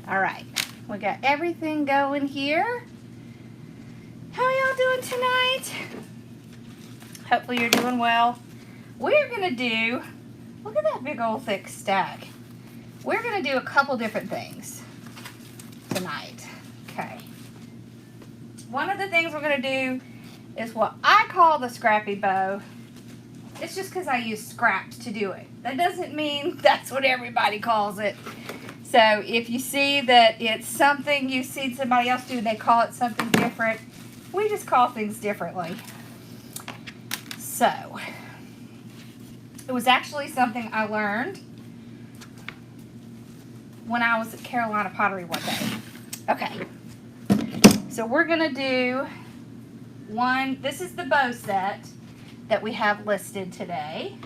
All right, we got everything going here. How are y'all doing tonight? Hopefully you're doing well. We're gonna do, look at that big old thick stack. We're gonna do a couple different things tonight. Okay. One of the things we're gonna do is what I call the scrappy bow. It's just because I use scraps to do it. That doesn't mean that's what everybody calls it. So if you see that it's something you see somebody else do, they call it something different. We just call things differently. So it was actually something I learned when I was at Carolina Pottery one day. Okay, so we're gonna do one. This is the bow set that we have listed today.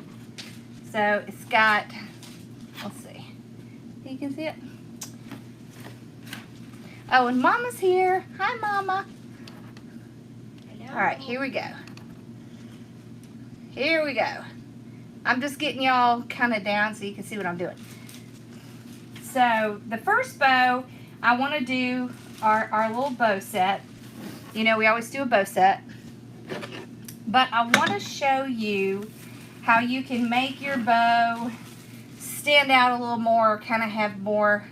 So it's got, let's see, you can see it. Oh, and Mama's here. Hi, Mama. Hello. All right, here we go. Here we go. I'm just getting y'all kind of down so you can see what I'm doing. So the first bow, I want to do our little bow set. You know, we always do a bow set. But I want to show you how you can make your bow stand out a little more, kind of have more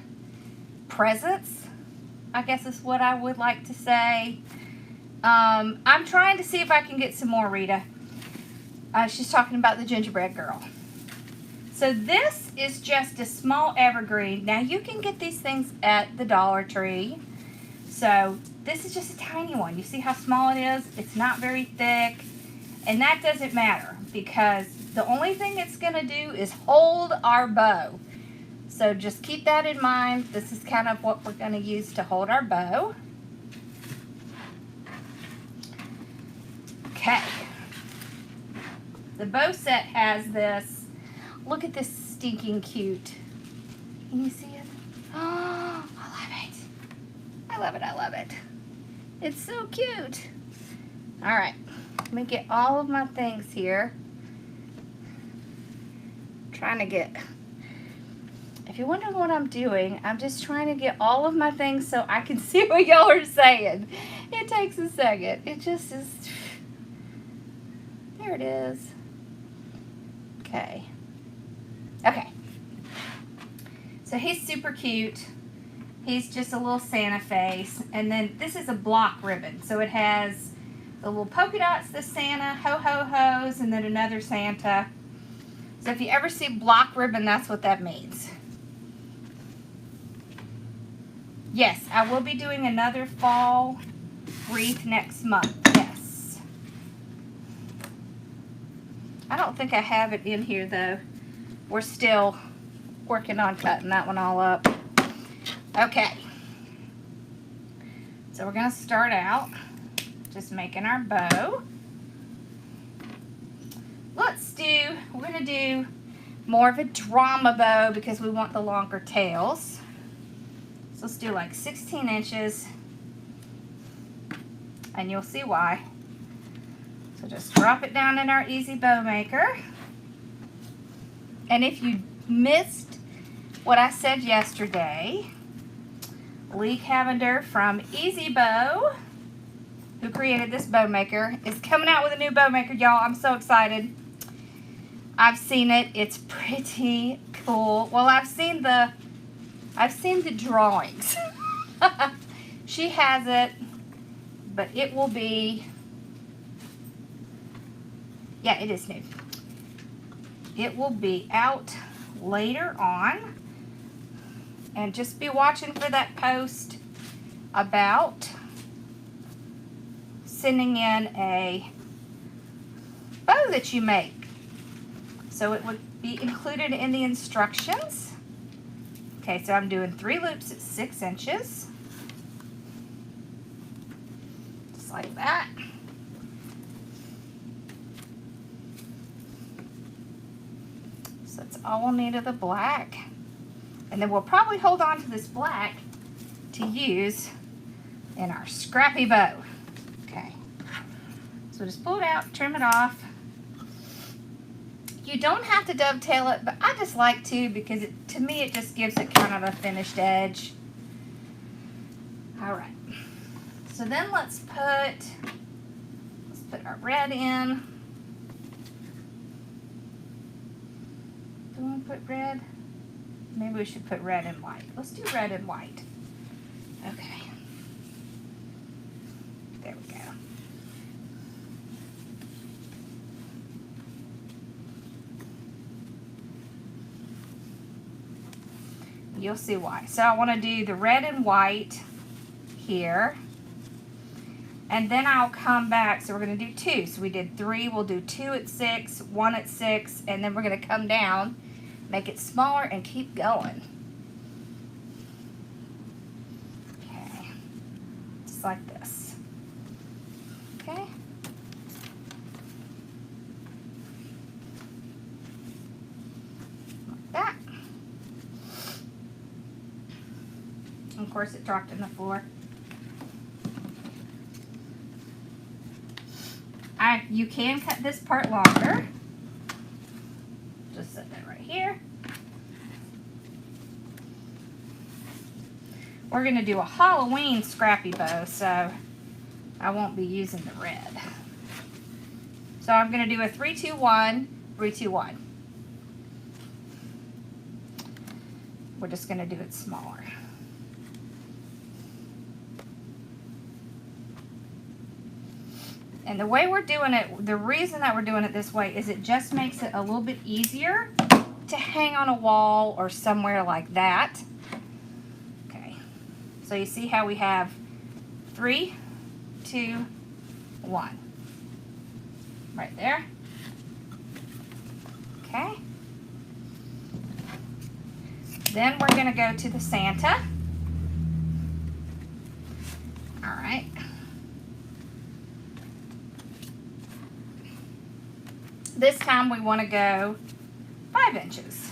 presence, I guess is what I would like to say. I'm trying to see if I can get some more, Rita. She's talking about the gingerbread girl. So this is just a small evergreen. Now you can get these things at the Dollar Tree. So this is just a tiny one. You see how small it is? It's not very thick. And that doesn't matter because the only thing it's going to do is hold our bow. So just keep that in mind. This is kind of what we're going to use to hold our bow. Okay. The bow set has this. Look at this stinking cute. Can you see it? Oh, I love it. I love it. I love it. It's so cute. All right. Let me get all of my things here. Trying to get, if you're wondering what I'm doing, I'm just trying to get all of my things so I can see what y'all are saying. It takes a second. It just is, there it is. Okay. Okay. So he's super cute. He's just a little Santa face. And then this is a block ribbon. So it has the little polka dots, the Santa, ho-ho-hos, and then another Santa. So if you ever see block ribbon, that's what that means. Yes, I will be doing another fall wreath next month. Yes. I don't think I have it in here, though. We're still working on cutting that one all up. Okay. So we're going to start out just making our bow. We're going to do more of a drama bow because we want the longer tails. So let's do like 16 inches and you'll see why. So just drop it down in our Easy Bow Maker. And if you missed what I said yesterday, Lee Cavender from Easy Bow, who created this bow maker, is coming out with a new bow maker, y'all. I'm so excited. I've seen it. It's pretty cool. Well, I've seen the drawings. She has it, but it will be, yeah, it is new. It will be out later on, and just be watching for that post about sending in a bow that you make. So it would be included in the instructions. Okay, so I'm doing 3 loops at 6 inches. Just like that. So that's all we'll need of the black. And then we'll probably hold on to this black to use in our scrappy bow. Okay. So just pull it out, trim it off. You don't have to dovetail it, but I just like to because to me it just gives it kind of a finished edge. All right. So then let's put our red in. Do we want to put red? Maybe we should put red and white. Let's do red and white. Okay. There we go. You'll see why. So I want to do the red and white here. And then I'll come back. So we're going to do 2. So we did 3. We'll do 2 at 6, 1 at 6, and then we're going to come down, make it smaller, and keep going. Okay. Just like this. Okay. Like that. Of course, it dropped on the floor. You can cut this part longer. Just set that right here. We're going to do a Halloween scrappy bow, so I won't be using the red. So I'm going to do a 3, 2, 1, 3, 2, 1. We're just going to do it smaller. And the way we're doing it, the reason that we're doing it this way is it just makes it a little bit easier to hang on a wall or somewhere like that. Okay, so you see how we have 3, 2, 1. Right there. Okay. Then we're going to go to the Santa. All right. This time we want to go 5 inches.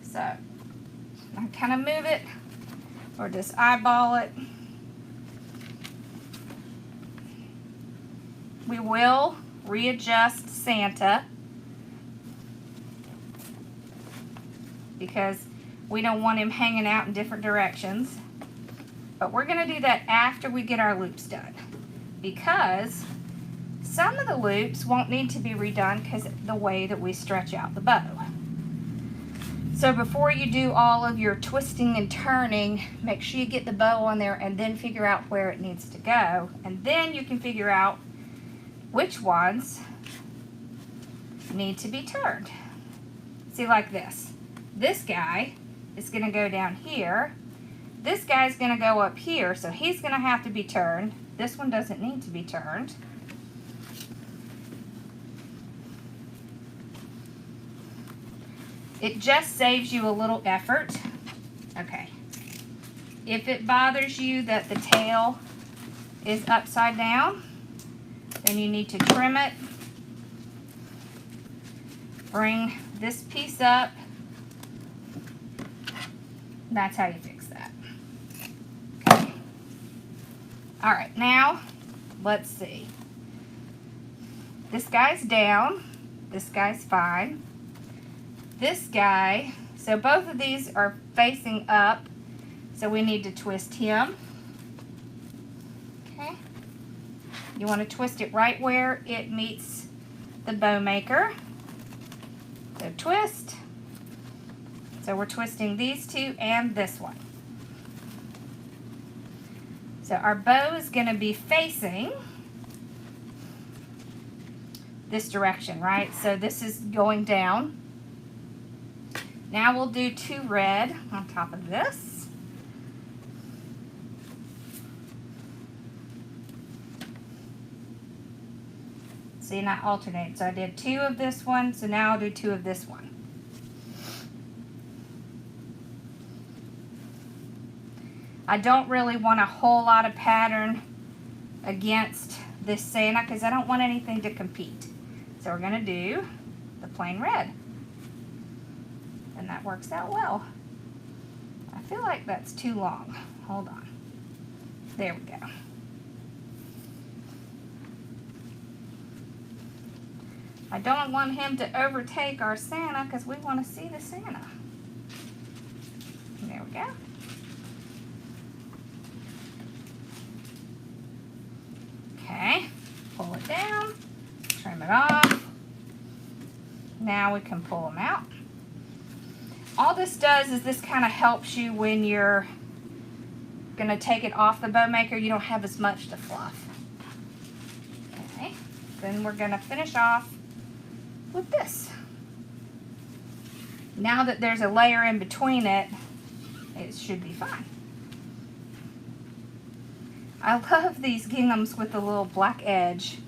So I kind of move it or just eyeball it. We will readjust Santa because we don't want him hanging out in different directions. But we're going to do that after we get our loops done, because some of the loops won't need to be redone because of the way that we stretch out the bow. So before you do all of your twisting and turning, make sure you get the bow on there and then figure out where it needs to go. And then you can figure out which ones need to be turned. See, like this. This guy is going to go down here. This guy's going to go up here, so he's going to have to be turned. This one doesn't need to be turned. It just saves you a little effort. Okay. If it bothers you that the tail is upside down, then you need to trim it. Bring this piece up. That's how you fix that. Okay. All right, now let's see. This guy's down. This guy's fine. This guy, so both of these are facing up, so we need to twist him. Okay. You want to twist it right where it meets the bow maker. So twist. So we're twisting these two and this one. So our bow is going to be facing this direction, right? So this is going down. Now we'll do 2 red on top of this. See, and I alternate. So I did 2 of this one, so now I'll do 2 of this one. I don't really want a whole lot of pattern against this Santa because I don't want anything to compete. So we're going to do the plain red. And that works out well. I feel like that's too long. Hold on. There we go. I don't want him to overtake our Santa because we want to see the Santa. There we go. down, trim it off. Now we can pull them out. All this does is this kind of helps you when you're going to take it off the bow maker. You don't have as much to fluff. Okay, then we're going to finish off with this. Now that there's a layer in between it, it should be fine. I love these ginghams with the little black edge.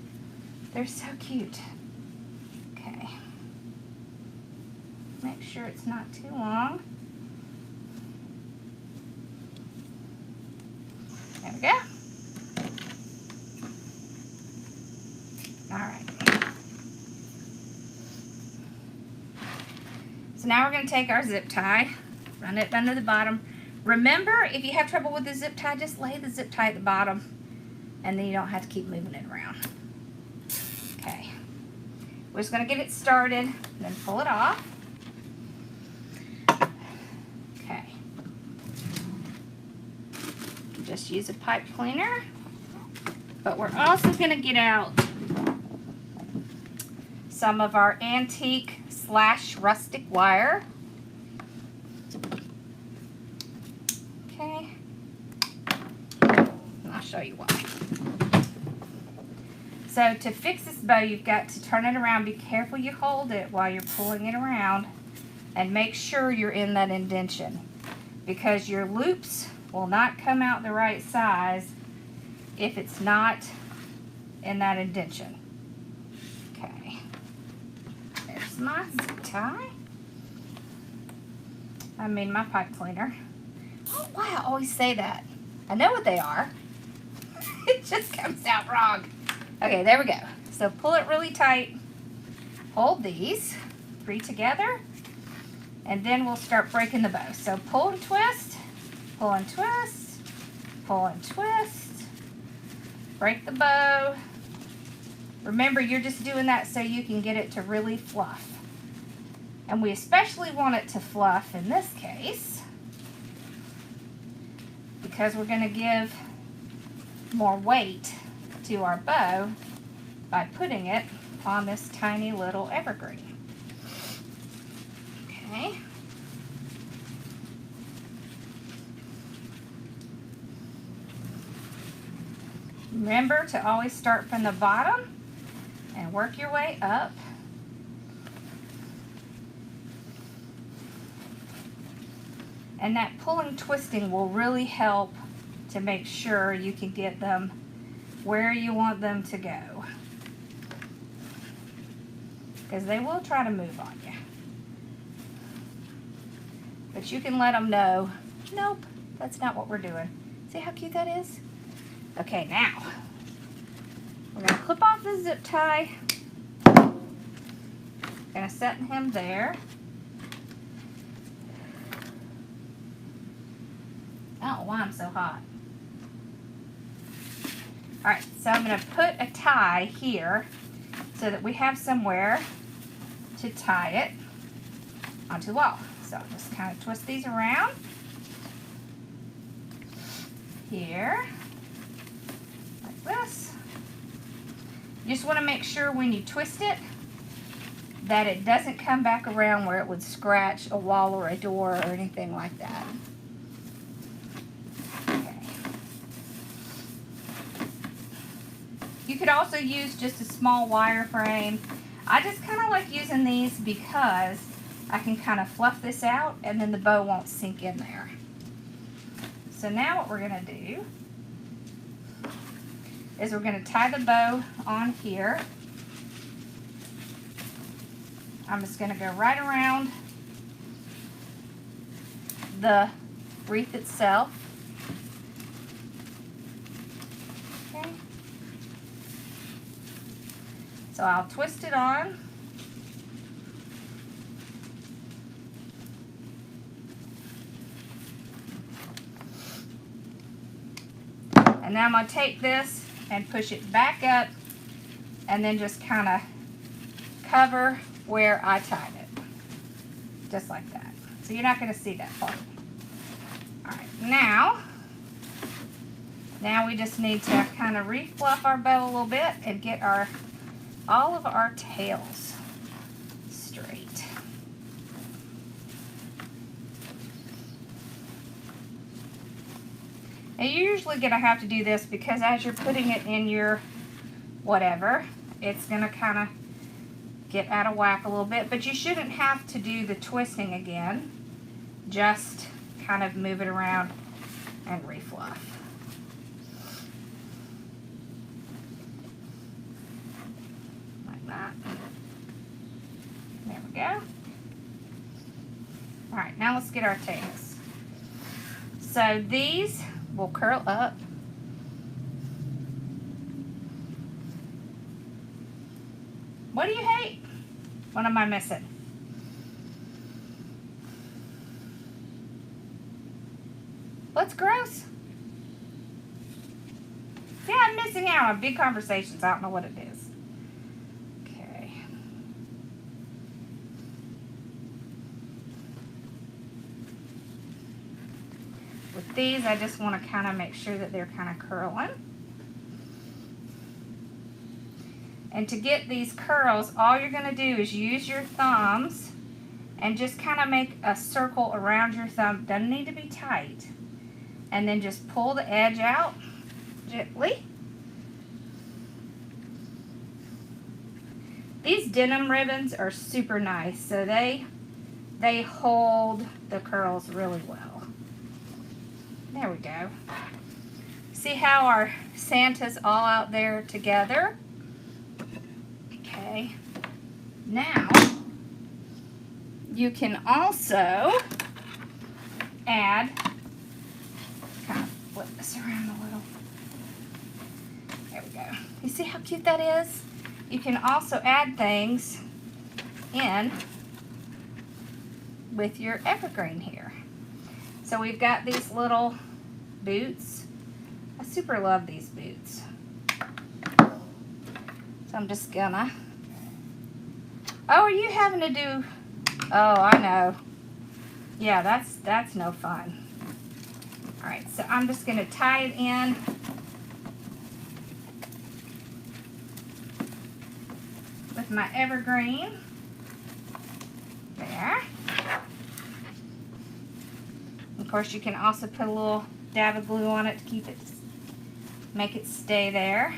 They're so cute. Okay. Make sure it's not too long. There we go. All right. So now we're going to take our zip tie, run it under the bottom. Remember, if you have trouble with the zip tie, just lay the zip tie at the bottom, and then you don't have to keep moving it around. Okay. We're just going to get it started, then pull it off. Okay. Just use a pipe cleaner, but we're also going to get out some of our antique / rustic wire. Okay, and I'll show you why. So to fix this bow, you've got to turn it around. Be careful you hold it while you're pulling it around, and make sure you're in that indention, because your loops will not come out the right size if it's not in that indention. Okay, there's my zip tie. My pipe cleaner. I don't know why I always say that. I know what they are. It just comes out wrong. Okay, there we go. So pull it really tight. Hold these 3 together, and then we'll start breaking the bow. So pull and twist, pull and twist, pull and twist. Break the bow. Remember, you're just doing that so you can get it to really fluff. And we especially want it to fluff in this case, because we're going to give more weight to our bow by putting it on this tiny little evergreen. Okay. Remember to always start from the bottom and work your way up. And that pulling, twisting will really help to make sure you can get them where you want them to go, because they will try to move on you. But you can let them know, nope, that's not what we're doing. See how cute that is? Okay, now we're going to clip off the zip tie. Going to set him there. I don't know why I'm so hot. Alright, so I'm going to put a tie here so that we have somewhere to tie it onto the wall. So I'll just kind of twist these around here, like this. You just want to make sure when you twist it that it doesn't come back around where it would scratch a wall or a door or anything like that. You could also use just a small wire frame. I just kind of like using these because I can kind of fluff this out and then the bow won't sink in there. So now what we're going to do is we're going to tie the bow on here. I'm just going to go right around the wreath itself. Okay. So I'll twist it on. And now I'm going to take this and push it back up and then just kind of cover where I tied it. Just like that. So you're not going to see that part. Alright, now Now we just need to kind of refluff our bow a little bit and get all of our tails straight. Now you're usually going to have to do this because as you're putting it in your whatever, it's going to kind of get out of whack a little bit, but you shouldn't have to do the twisting again. Just kind of move it around and refluff. Like that. There we go. All right, now let's get our tails. So these will curl up. What do you hate? What am I missing? What's gross? Yeah, I'm missing out on big conversations. I don't know what it is. Okay. With these, I just want to kind of make sure that they're kind of curling. And to get these curls, all you're going to do is use your thumbs and just kind of make a circle around your thumb. Doesn't need to be tight. And then just pull the edge out gently. These denim ribbons are super nice, so they hold the curls really well. There we go. See how our Santa's all out there together? Okay. Now, you can also add, kind of flip this around a little. There we go. You see how cute that is? You can also add things in with your evergreen here. So we've got these little boots. I super love these boots. So I'm just gonna, oh, are you having to do, oh, I know. Yeah, that's no fun. All right, so I'm just gonna tie it in. With my evergreen. There. Of course, you can also put a little dab of glue on it to keep it, make it stay there.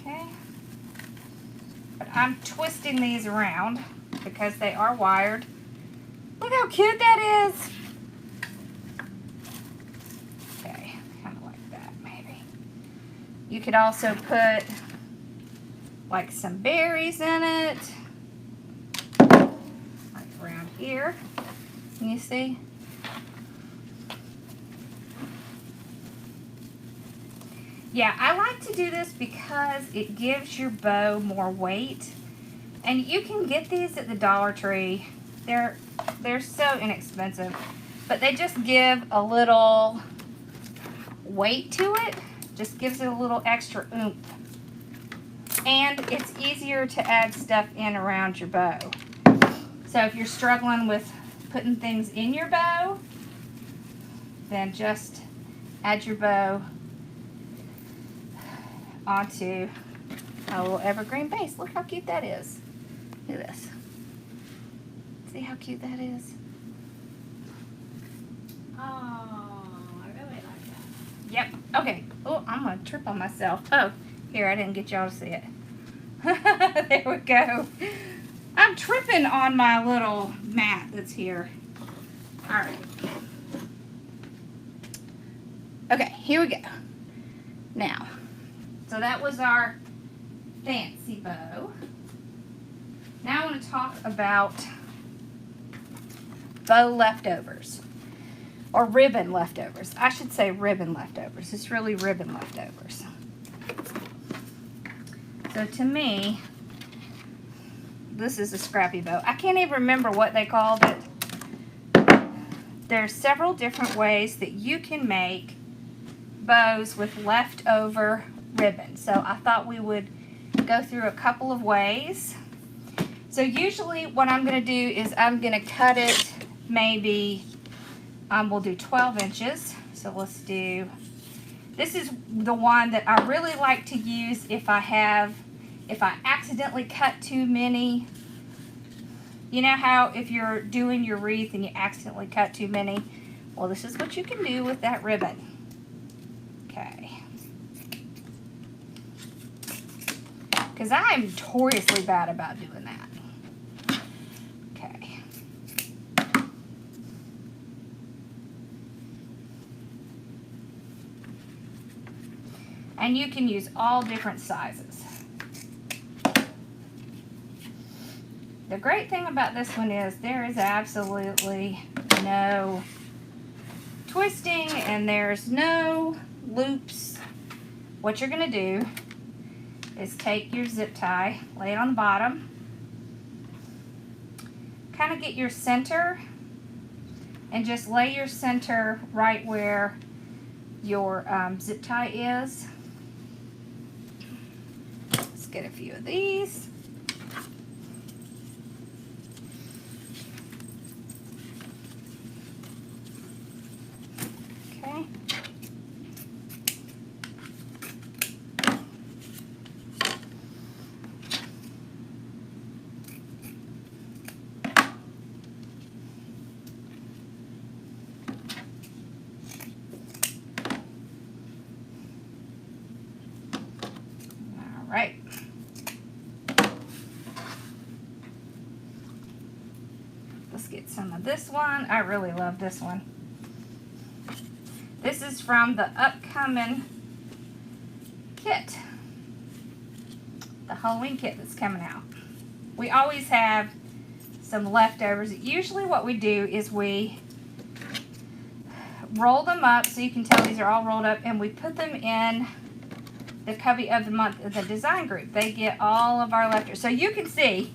Okay. But I'm twisting these around because they are wired. Look how cute that is. Okay, kind of like that maybe. You could also put like some berries in it. Like around here. Can you see? Yeah, I like to do this because it gives your bow more weight. And you can get these at the Dollar Tree. They're so inexpensive. But they just give a little weight to it. Just gives it a little extra oomph. And it's easier to add stuff in around your bow. So if you're struggling with putting things in your bow, then just add your bow onto a little evergreen base. Look how cute that is. Look at this. See how cute that is? Oh, I really like that. Yep. Okay. Oh, I'm going to trip on myself. Oh, here, I didn't get y'all to see it. There we go. I'm tripping on my little mat that's here. All right. Okay, here we go. Now, so that was our fancy bow. Now I want to talk about bow leftovers. Or ribbon leftovers. I should say ribbon leftovers. It's really ribbon leftovers. So to me, this is a scrappy bow. I can't even remember what they called it. There's several different ways that you can make bows with leftover ribbon. So I thought we would go through a couple of ways. So usually what I'm going to do is I'm going to cut it maybe we'll do 12 inches. So let's do, this is the one that I really like to use if I accidentally cut too many. You know how if you're doing your wreath and you accidentally cut too many? Well, this is what you can do with that ribbon. Okay. Because I'm notoriously bad about doing that. Okay. And you can use all different sizes. The great thing about this one is there is absolutely no twisting and there's no loops. What you're going to do is take your zip tie, lay it on the bottom, kind of get your center, and just lay your center right where your zip tie is. Let's get a few of these. Okay. Right. Let's get some of this one. I really love this one. This is from the upcoming kit. The Halloween kit that's coming out. We always have some leftovers. Usually what we do is we roll them up, so you can tell these are all rolled up, and we put them in the Cubby of the Month, the design group. They get all of our leftovers. So you can see,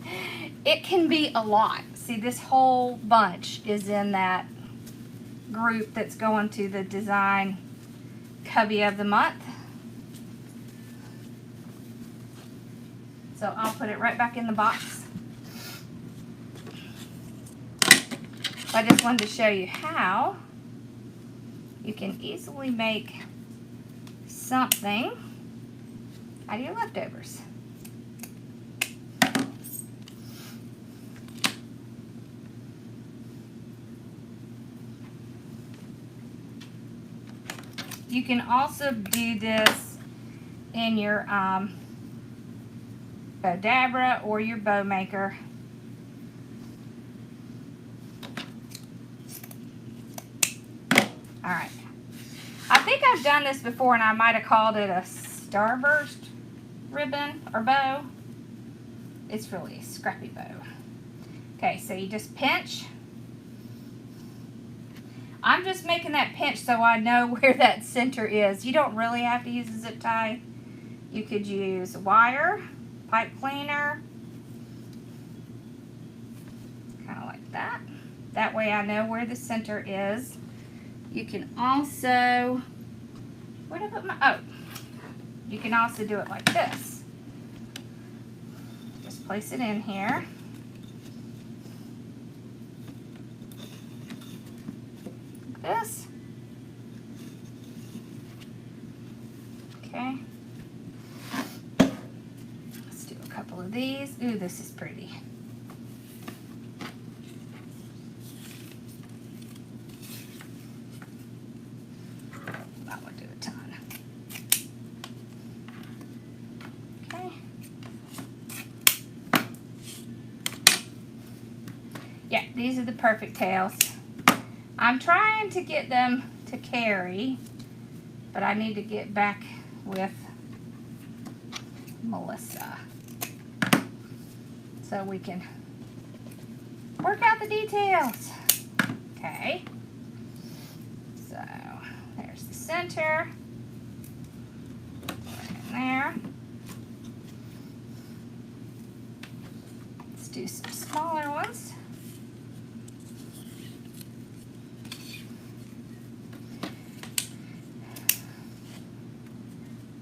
it can be a lot. See, this whole bunch is in that group that's going to the design Cubby of the Month. So I'll put it right back in the box. I just wanted to show you how you can easily make something out of your leftovers. You can also do this in your bow dabra or your bow maker. All right. I think I've done this before, and I might have called it a starburst ribbon or bow. It's really a scrappy bow. Okay, so you just pinch. I'm just making that pinch so I know where that center is. You don't really have to use a zip tie. You could use wire, pipe cleaner, kind of like that. That way I know where the center is. You can also, where did I put my, oh, you can also do it like this. Just place it in here. This. Okay. Let's do a couple of these. Ooh, this is pretty. I won't do a ton. Okay. Yeah, these are the perfect tails. I'm trying to get them to carry, but I need to get back with Melissa so we can work out the details. Okay, so there's the center, right in there. Let's do some smaller ones.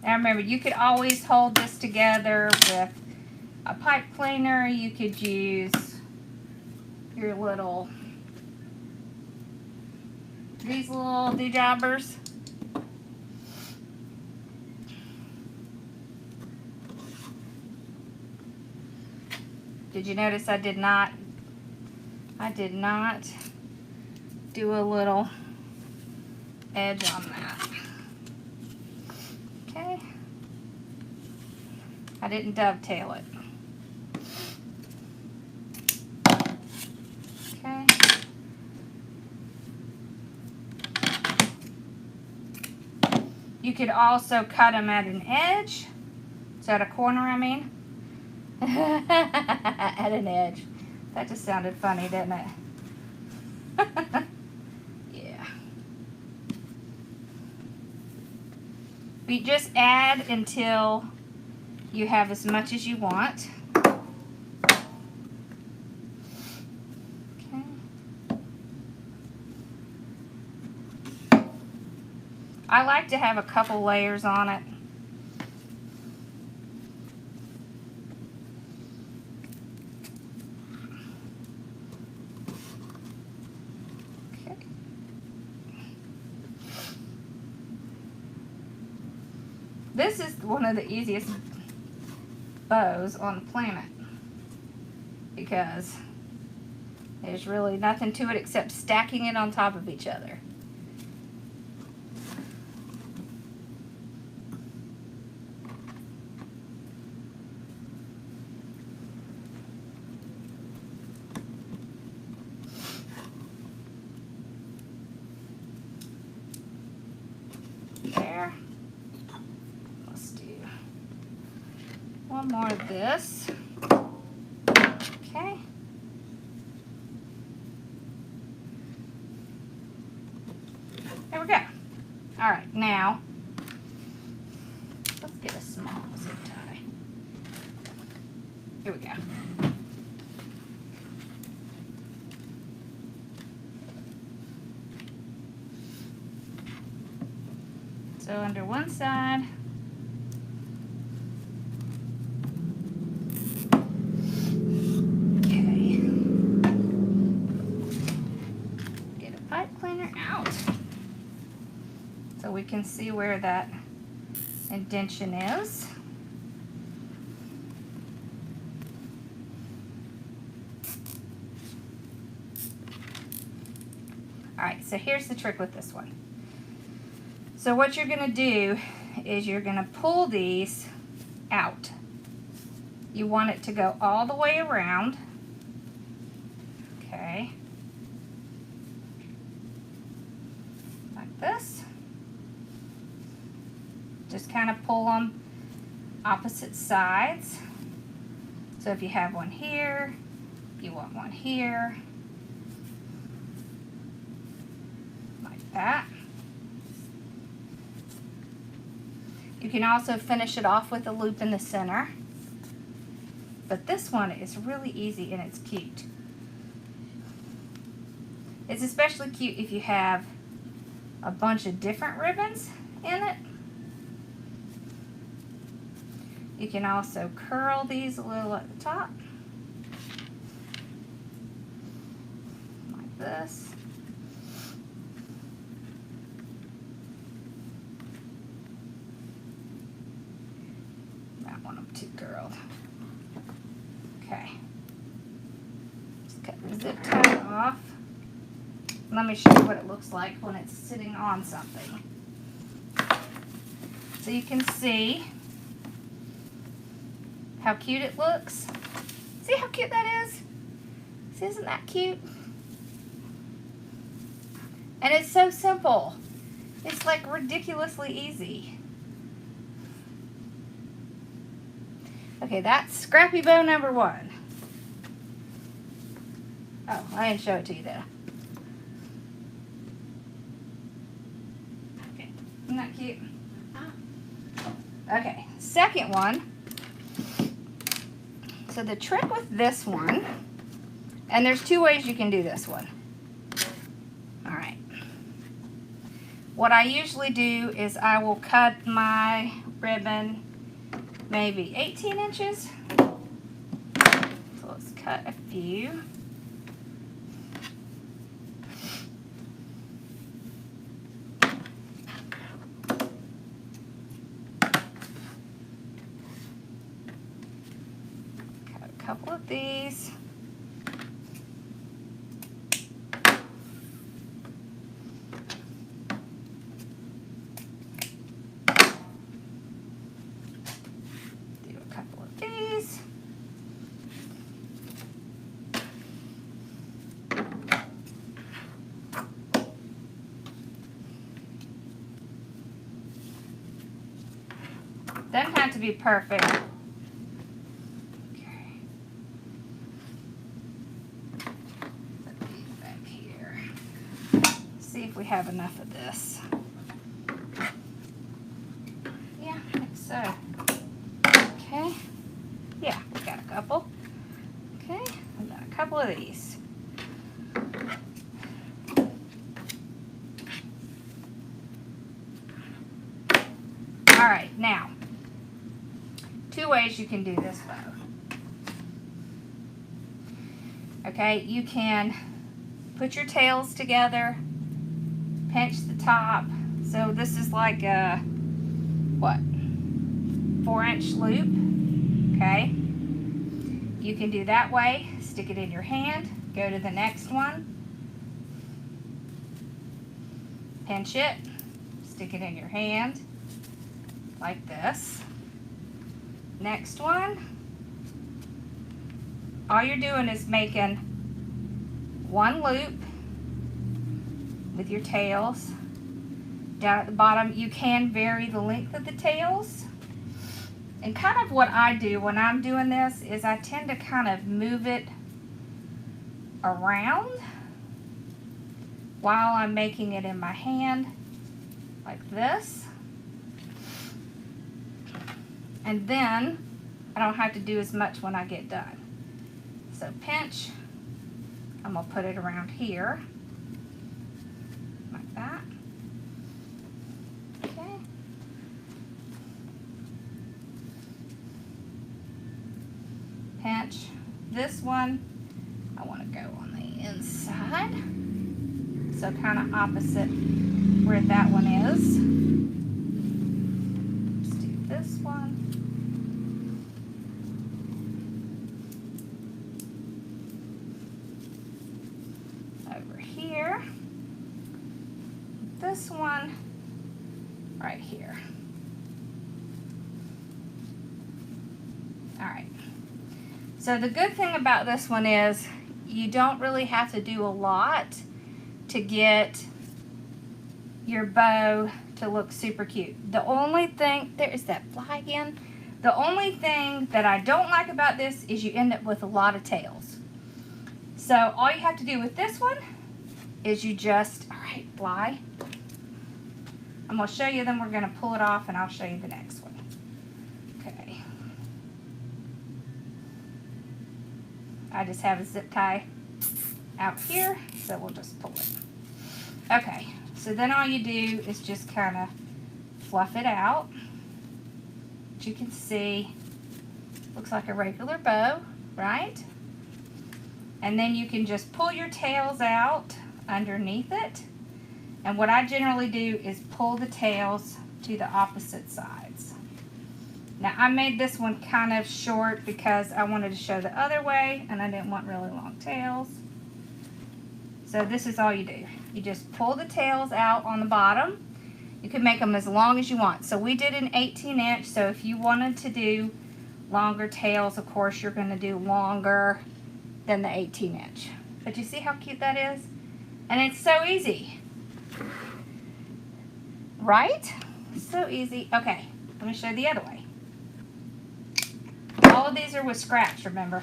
Now remember, you could always hold this together with a pipe cleaner. You could use your little these little do-jobbers. Did you notice I did not do a little edge on that? Okay. I didn't dovetail it. Okay. You could also cut them at an edge. So at a corner, I mean. At an edge. That just sounded funny, didn't it? Yeah. We just add until you have as much as you want. Okay. I like to have a couple layers on it. This is one of the easiest bows on the planet because there's really nothing to it except stacking it on top of each other. There. One more of this. Okay. There we go. All right, now let's get a small zip tie. Here we go. So under one side. So we can see where that indentation is. All right, so here's the trick with this one. So what you're gonna do is you're gonna pull these out. You want it to go all the way around. Okay. Like this. Just kind of pull them opposite sides. So if you have one here, you want one here. Like that. You can also finish it off with a loop in the center. But this one is really easy and it's cute. It's especially cute if you have a bunch of different ribbons in it. You can also curl these a little at the top. Like this. That one I'm too curled. Okay. Just cut the zip tie off. Let me show you what it looks like when it's sitting on something. So you can see how cute it looks. See how cute that is? See, isn't that cute? And it's so simple. It's like ridiculously easy. Okay, that's scrappy bow number 1. Oh, I didn't show it to you there. Okay, isn't that cute? Okay, second one. So the trick with this one, and there's 2 ways you can do this one. All right. What I usually do is I will cut my ribbon maybe 18 inches. So let's cut a few. these. Do a couple of these. Doesn't have to be perfect. Okay. Put these back here. See if we have enough of this. Yeah, I think so. Okay. Yeah, we got a couple. Okay, and then a couple of these. All right, now. 2 ways you can do this bow. Okay, you can put your tails together, pinch the top. So this is like a, what, 4-inch loop, okay? You can do that way, stick it in your hand, go to the next one, pinch it, stick it in your hand, like this. Next one, all you're doing is making 1 loop with your tails. Down at the bottom, you can vary the length of the tails. And kind of what I do when I'm doing this is I tend to kind of move it around while I'm making it in my hand, like this. And then I don't have to do as much when I get done. So pinch, I'm gonna put it around here, like that. Okay. Pinch. This one, I wanna go on the inside. So kind of opposite where that one is. Let's do this one. Here, this one right here. All right, so the good thing about this one is you don't really have to do a lot to get your bow to look super cute. The only thing, there's that fly again. The only thing that I don't like about this is you end up with a lot of tails. So all you have to do with this one is you just, all right, fly. I'm gonna show you, then we're gonna pull it off and I'll show you the next one. Okay. I just have a zip tie out here, so we'll just pull it. Okay, so then all you do is just kind of fluff it out. As you can see, looks like a regular bow, right? And then you can just pull your tails out underneath it, and what I generally do is pull the tails to the opposite sides. Now I made this one kind of short because I wanted to show the other way and I didn't want really long tails. So this is all you do. You just pull the tails out on the bottom. You can make them as long as you want. So we did an 18-inch, so if you wanted to do longer tails, of course you're going to do longer than the 18-inch. But you see how cute that is? And it's so easy, right? So easy. Okay, let me show you the other way. All of these are with scraps, remember?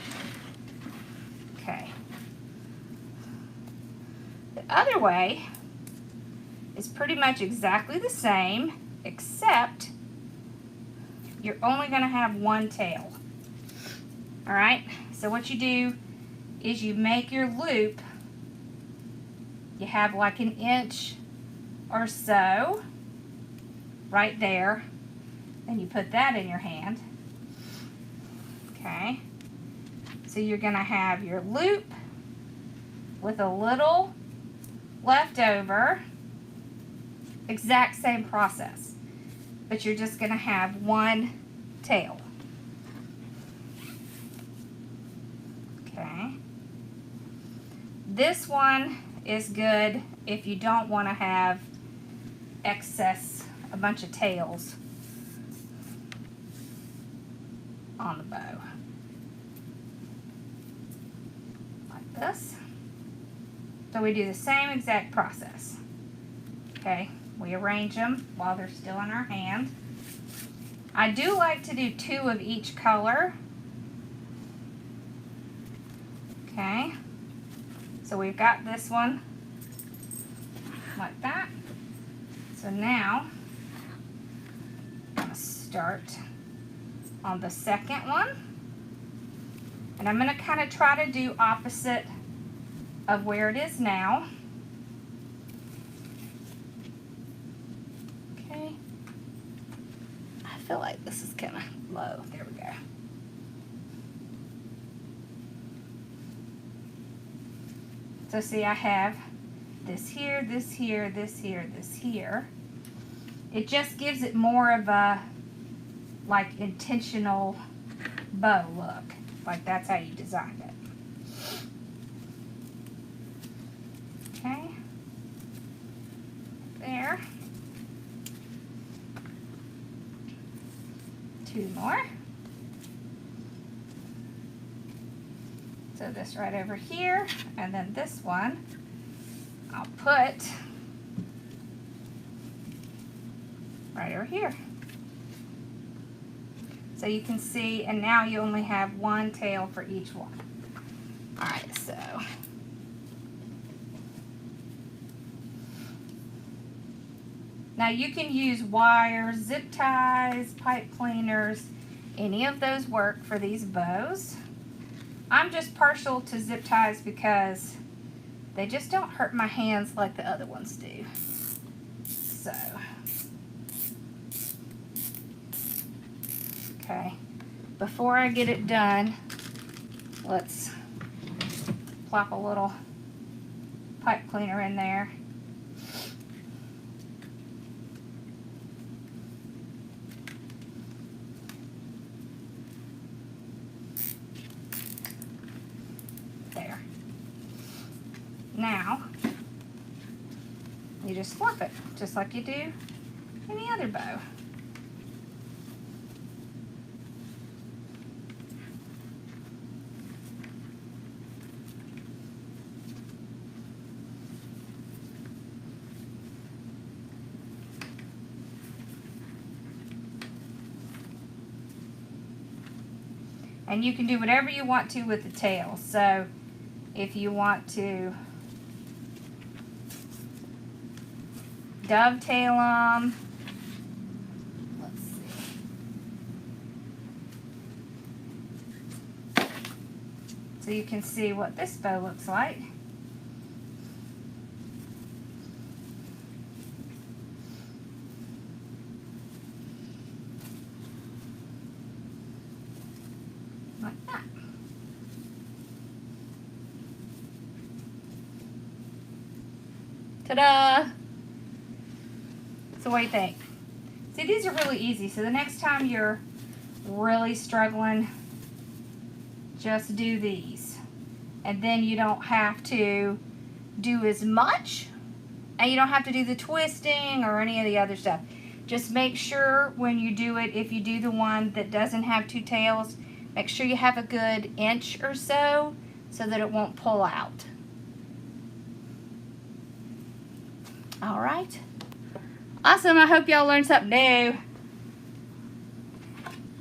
Okay. The other way is pretty much exactly the same, except you're only going to have 1 tail. All right? So what you do is you make your loop. You have like 1 inch or so right there. Then you put that in your hand. Okay. So you're going to have your loop with a little left over. Exact same process. But you're just going to have 1 tail. This one is good if you don't want to have excess, a bunch of tails on the bow. Like this. So we do the same exact process. Okay, we arrange them while they're still in our hand. I do like to do 2 of each color. Okay, so we've got this one like that. So now I'm going to start on the second one, and I'm going to kind of try to do opposite of where it is now. Okay, I feel like this is kind of low. There we go. So see, I have this here, this here, this here, this here. It just gives it more of a like intentional bow look. Like that's how you design it. Okay. There. 2 more. So this right over here, and then this one I'll put right over here. So you can see, and now you only have 1 tail for each one. Alright, so now you can use wires, zip ties, pipe cleaners, any of those work for these bows. I'm just partial to zip ties because they just don't hurt my hands like the other ones do. So, okay, before I get it done, let's plop a little pipe cleaner in there. Now, you just flip it, just like you do any other bow. And you can do whatever you want to with the tails. So, if you want to dovetail them. Let's see. So you can see what this bow looks like. Like that. Ta-da! So what do you think? See, these are really easy. So the next time you're really struggling, just do these. And then you don't have to do as much. And you don't have to do the twisting or any of the other stuff. Just make sure when you do it, if you do the one that doesn't have 2 tails, make sure you have a good inch or so that it won't pull out. All right. Awesome, I hope y'all learned something new.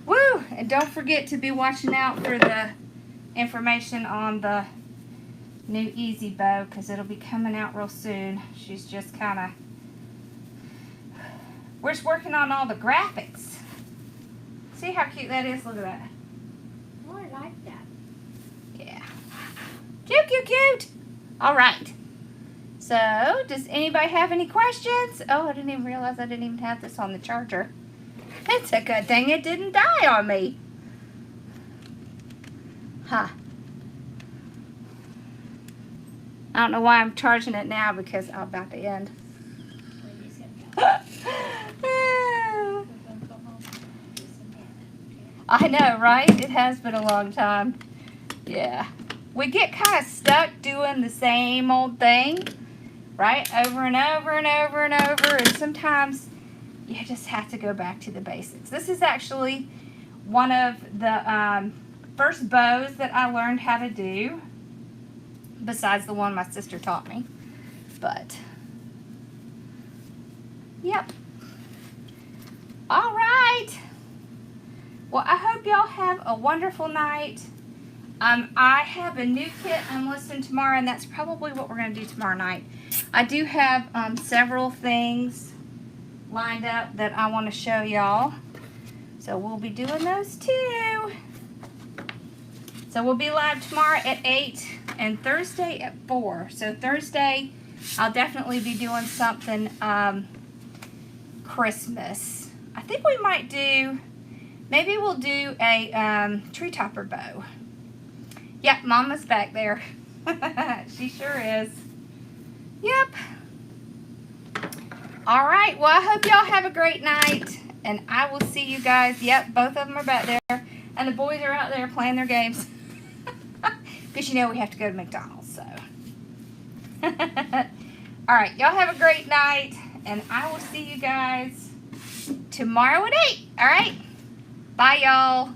Woo! And don't forget to be watching out for the information on the new Easy Bow, because it'll be coming out real soon. She's just kind of... We're just working on all the graphics. See how cute that is? Look at that. Oh, I like that. Yeah. Cute, cute, cute! Alright. So, does anybody have any questions? Oh, I didn't even realize I didn't even have this on the charger. It's a good thing it didn't die on me. Huh. I don't know why I'm charging it now, because I'm about to end. I know, right? It has been a long time. Yeah. we get kind of stuck doing the same old thing, right? Over and over and over and over. And sometimes you just have to go back to the basics. This is actually one of the first bows that I learned how to do, besides the one my sister taught me. But, yep. All right. Well, I hope y'all have a wonderful night. I have a new kit I'm listing tomorrow, and that's probably what we're going to do tomorrow night. I do have several things lined up that I want to show y'all. So we'll be doing those too. So we'll be live tomorrow at 8 and Thursday at 4. So Thursday, I'll definitely be doing something Christmas. I think we might do, maybe we'll do a tree topper bow. Yep, Mama's back there. She sure is. Yep. All right, well, I hope y'all have a great night, and I will see you guys. Yep, both of them are back there, and the boys are out there playing their games. Because, you know, we have to go to McDonald's, so. All right, y'all have a great night, and I will see you guys tomorrow at 8, all right? Bye, y'all.